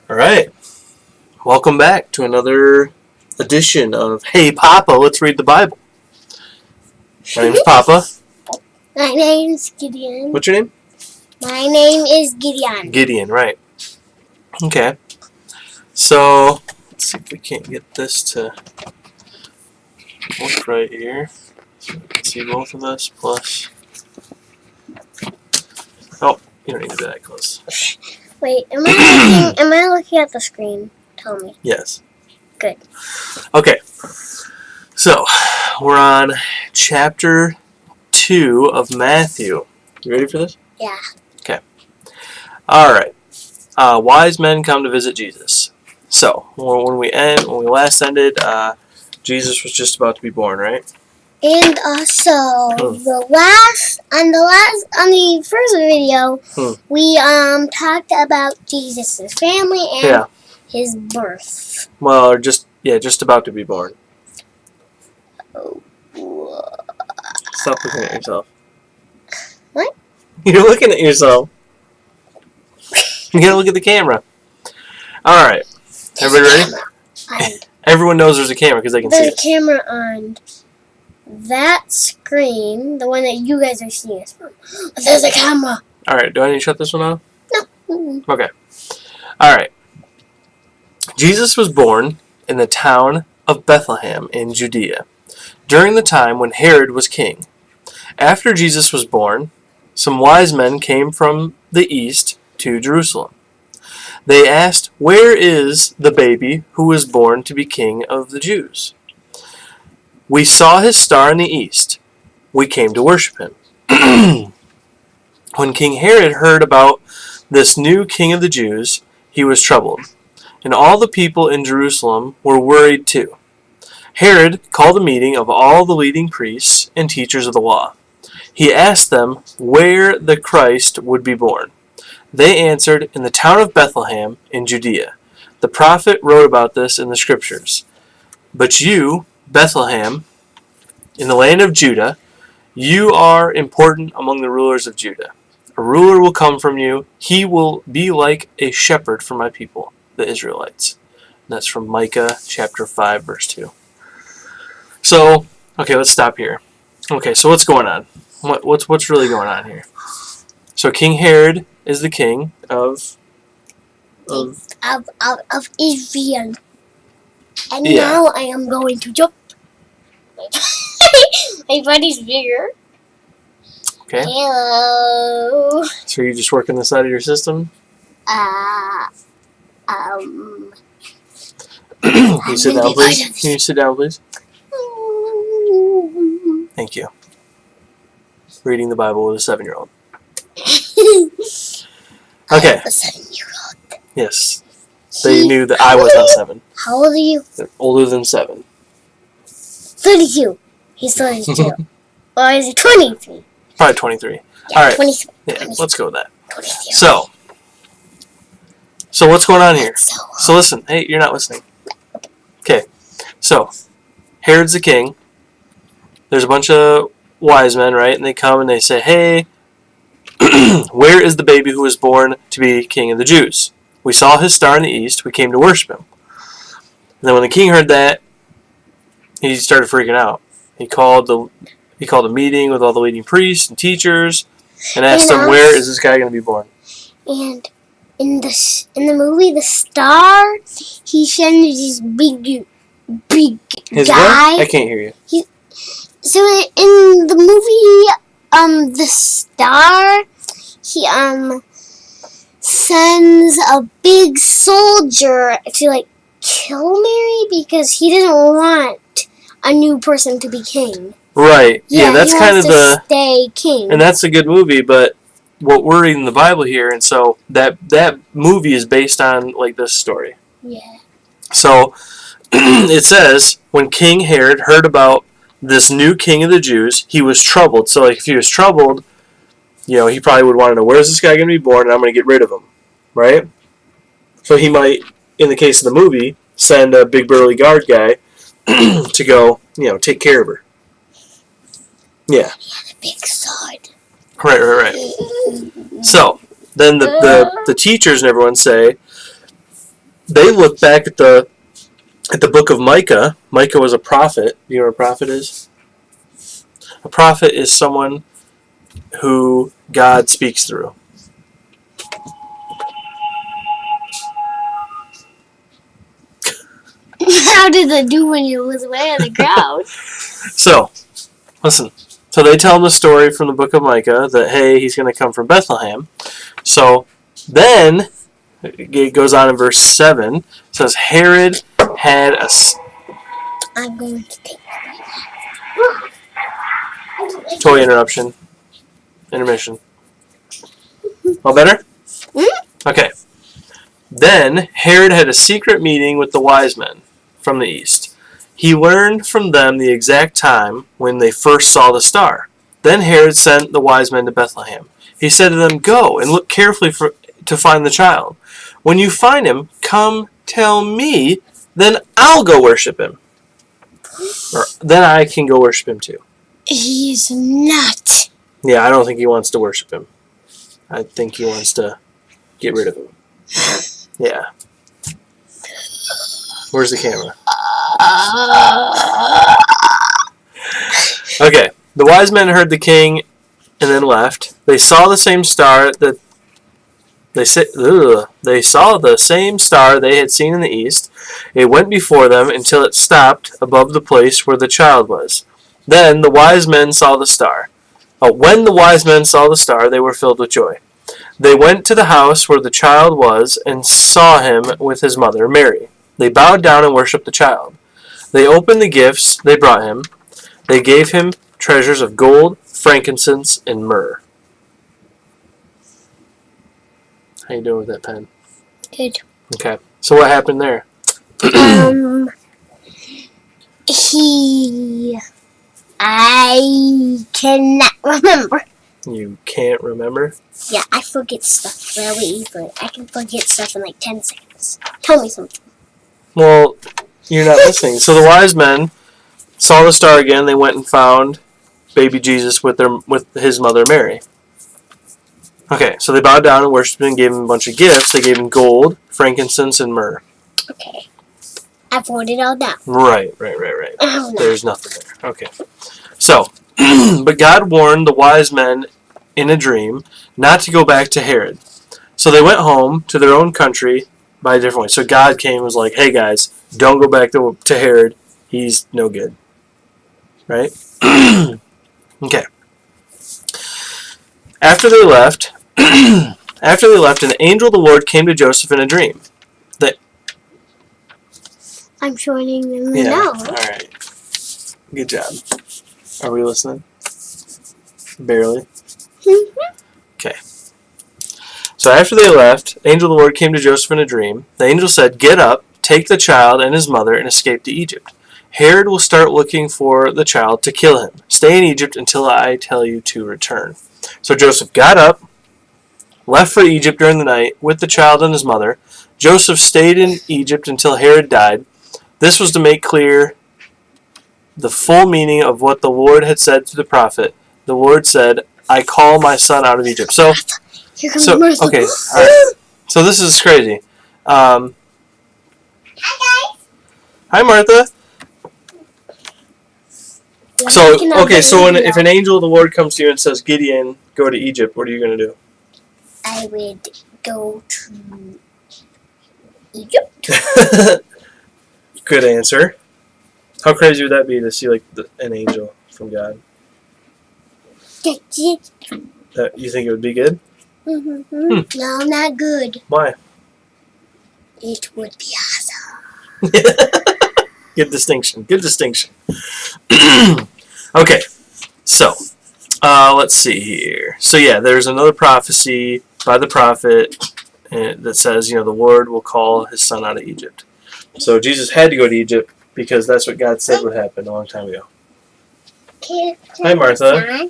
All right. Welcome back to another edition of Hey Papa, Let's Read the Bible. My name's Papa. My name's Gideon. What's your name? My name is Gideon. Gideon, right. Okay. So, let's see if we can't get this to look right here. So we can see both of us, plus... Oh, you don't need to be that close. Wait, am I looking at the screen? Tell me. Yes. Good. Okay. So, we're on chapter 2 of Matthew. You ready for this? Yeah. Okay. Alright. Wise men come to visit Jesus. So, when we last ended, Jesus was just about to be born, right? And also, on the first video, we talked about Jesus' family and his birth. Well, just about to be born. Stop looking at yourself. What? You're looking at yourself. You gotta look at the camera. Alright. Everybody ready? Everyone knows there's a camera because they can see it. There's a camera on that screen, the one that you guys are seeing us from. There's a camera. Alright, do I need to shut this one off? No. Okay. Alright. Jesus was born in the town of Bethlehem in Judea, during the time when Herod was king. After Jesus was born, some wise men came from the east to Jerusalem. They asked, "Where is the baby who was born to be king of the Jews? We saw his star in the east. We came to worship him." When King Herod heard about this new king of the Jews, he was troubled, and all the people in Jerusalem were worried too. Herod called a meeting of all the leading priests and teachers of the law. He asked them where the Christ would be born. They answered, "In the town of Bethlehem in Judea. The prophet wrote about this in the scriptures. But you, Bethlehem, in the land of Judah, you are important among the rulers of Judah. A ruler will come from you. He will be like a shepherd for my people, the Israelites." And that's from Micah chapter 5, verse 2. So, okay, let's stop here. Okay, so what's going on? What's really going on here? So King Herod is the king of Israel. And now I am going to jump. My body's bigger. Okay. Hello. So you're just working this out of your system? Can you sit down, please? Can you sit down, please? Thank you. Reading the Bible with a 7-year-old. Okay. A 7-year-old. Yes. They knew that I was not 7. How old are you? They're older than 7. 32. He's 32. Or is he 23? Probably 23. Yeah, all right. 23. Yeah, let's go with that. 23. So what's going on here? So listen. Hey, you're not listening. Okay. So, Herod's the king. There's a bunch of wise men, right? And they come and they say, "Hey, where is the baby who was born to be king of the Jews? We saw his star in the east. We came to worship him." And then when the king heard that, he started freaking out. He called a meeting with all the leading priests and teachers and asked them, "Where is this guy going to be born?" And in the movie The Star, he sends this big His guy. What? I can't hear you. So in the movie The Star, he sends a big soldier to kill Mary because he doesn't want a new person to be king. Right. Yeah, that's kind of stay king. And that's a good movie, but what we're reading the Bible here, and so that movie is based on this story. Yeah. So it says when King Herod heard about this new king of the Jews, he was troubled. So if he was troubled, he probably would want to know, where's this guy going to be born, and I'm going to get rid of him, right? So he might, in the case of the movie, send a big burly guard guy to go, take care of her. Yeah. He had a big sword. Right. So then the teachers and everyone say, they look back at the book of Micah. Micah was a prophet. Do you know what a prophet is? A prophet is someone who God speaks through. How did it do when you was away on the ground? So, listen. So they tell him the story from the book of Micah that, hey, he's going to come from Bethlehem. So then, it goes on in verse 7. It says, Herod had a... I'm going to take Toy interruption. Intermission. All better? Okay. Then Herod had a secret meeting with the wise men from the east. He learned from them the exact time when they first saw the star. Then Herod sent the wise men to Bethlehem. He said to them, Go and look carefully to find the child. When you find him, come tell me, then I'll go worship him. Or then I can go worship him too. He's not. Yeah, I don't think he wants to worship him. I think he wants to get rid of him. Yeah. Where's the camera? Okay. The wise men heard the king and then left. They saw the same star that they saw the same star they had seen in the east. It went before them until it stopped above the place where the child was. Then the wise men saw the star. When the wise men saw the star, they were filled with joy. They went to the house where the child was and saw him with his mother, Mary. They bowed down and worshipped the child. They opened the gifts they brought him. They gave him treasures of gold, frankincense, and myrrh. How you doing with that pen? Good. Okay. So what happened there? I cannot remember. You can't remember? Yeah, I forget stuff really easily. I can forget stuff in like 10 seconds. Tell me something. Well, you're not listening. So the wise men saw the star again. They went and found baby Jesus with his mother Mary. Okay, so they bowed down and worshipped him and gave him a bunch of gifts. They gave him gold, frankincense, and myrrh. Okay. I've wrote it all down. Right. Oh, no. There's nothing there. Okay. So, but God warned the wise men in a dream not to go back to Herod. So they went home to their own country by a different way. So God came and was like, hey guys, don't go back to Herod. He's no good. Right? Okay. After they left, an angel of the Lord came to Joseph in a dream. I'm shortening them Yeah. now. All right. Good job. Are we listening? Barely. Okay. So after they left, angel of the Lord came to Joseph in a dream. The angel said, Get up, take the child and his mother, and escape to Egypt. Herod will start looking for the child to kill him. Stay in Egypt until I tell you to return. So Joseph got up, left for Egypt during the night with the child and his mother. Joseph stayed in Egypt until Herod died. This was to make clear the full meaning of what the Lord had said to the prophet. The Lord said, I call my son out of Egypt. So, Here comes Martha. okay, all right. So this is crazy. Hi, guys. Hi, Martha. So, okay, so if an angel of the Lord comes to you and says, Gideon, go to Egypt, what are you going to do? I would go to Egypt. Good answer. How crazy would that be to see like an angel from God? You think it would be good? No, not good. Why? It would be awesome. Good distinction. Good distinction. Okay, so let's see here. So yeah, there's another prophecy by the prophet that says, the Lord will call his son out of Egypt. So Jesus had to go to Egypt because that's what God said would happen a long time ago. Hi, Martha.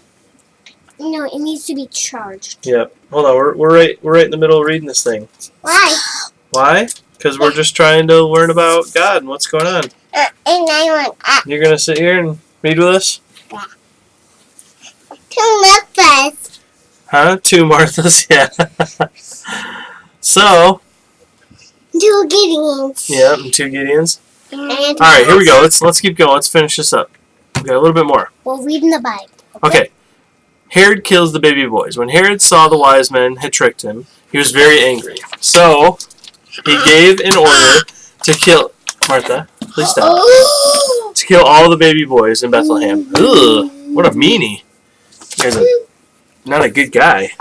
No, it needs to be charged. Yep. Hold on, we're right in the middle of reading this thing. Why? Why? Because we're just trying to learn about God and what's going on. And I want. You're gonna sit here and read with us? Yeah. 2 Marthas. Huh? 2 Marthas? Yeah. So, 2 Gideons. Yeah, and 2 Gideons. And All right, here we go. Let's keep going. Let's finish this up. We got a little bit more. We'll read in the Bible. Okay. Herod kills the baby boys. When Herod saw the wise men had tricked him, he was very angry. So he gave an order to kill Martha. Please stop. To kill all the baby boys in Bethlehem. Ugh, what a meanie. You guys are not a good guy.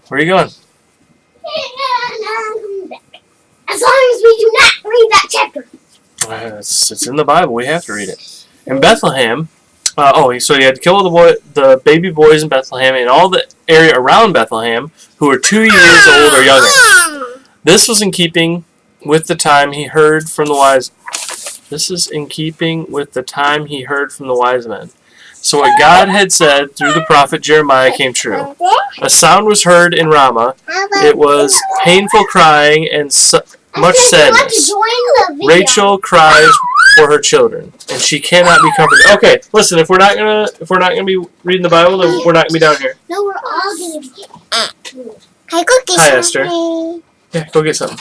Where are you going? As long as we do not read that chapter. It's in the Bible. We have to read it. In Bethlehem, so he had to kill the baby boys in Bethlehem and all the area around Bethlehem who were 2 years old or younger. This was in keeping with the time he heard from the wise. This is in keeping with the time he heard from the wise men. So what God had said through the prophet Jeremiah came true. A sound was heard in Ramah. It was painful crying and much sadness. Rachel cries for her children, and she cannot be comforted. Okay, listen. If we're not gonna be reading the Bible, then we're not gonna be down here. No, we're all gonna be. Can I go get Hi, Esther. Yeah, go get something.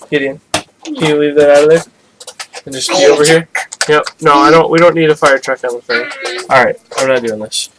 Gideon, can you leave that out of there and just be over here? Yep. No, I don't. We don't need a fire truck on the thing. All right, I'm not doing this.